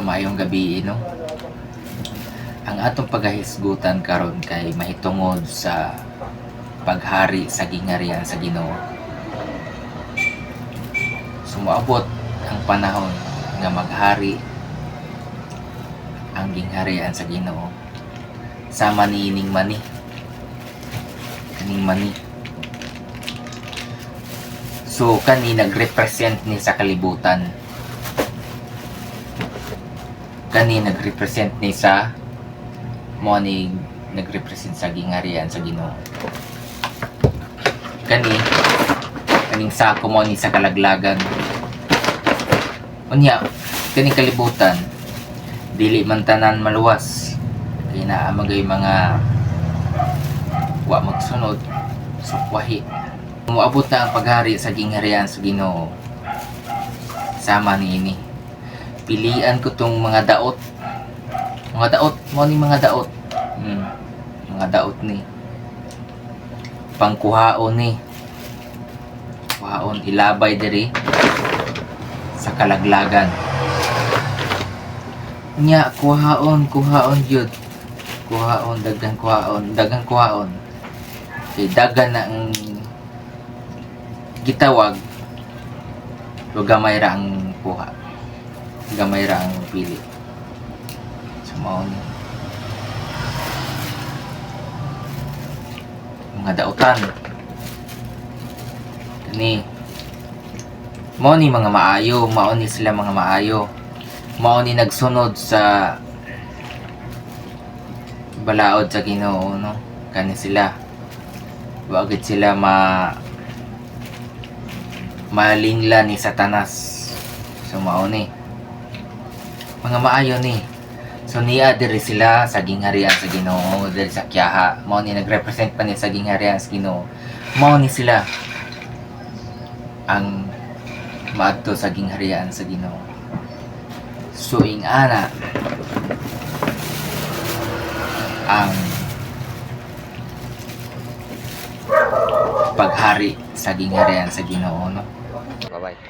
Maayong gabi, no? Ang atong pagahisgutan karon kay mahitungod sa paghari sa gingharian sa Ginoo. Sumuabot ang panahon nga maghari ang gingharian sa Ginoo. Sama niining mani. Kaning mani. So kani nagrepresent ni sa kalibutan. Kani nagrepresent ni sa mo ni nagrepresent sa gingharian sa Ginoo. Kaning sako mo ni sa kalaglagan. Unya kaning kalibutan dili man tanan maluwas. Kay naa magay mga wa magsunod sukwahi. Muabot na ang paghari sa gingharian sa Ginoo. Sama niini. Pilian ko tong mga daot. Mga daot, mo ni mga daot. Mga daot ni. Pangkuhaon ni. Kuhaon ilabay diri sa kalaglagan. Nya kuhaon jud. Kuhaon dagang kuhaon. Kay dagan na ang gitawag. So gamay ra ang kuha. Gamay ra ang pili. So mao ni mga daotan ni mao ni mga maayo, mao ni sila mga maayo, mao ni nagsunod sa balaod sa Ginoo, no? Kani sila wa gid sila malingla ni Satanas. So mao ni mga maayo ni. So niya diri sila sa gingharian sa Ginoo, diri sa Kiyaha. Mao ni nagrepresent pa ni sa gingharian sa Ginoo. Mao ni sila ang maadto sa gingharian sa Ginoo. So ana ang paghari sa gingharian sa Ginoo, no? Bye-bye.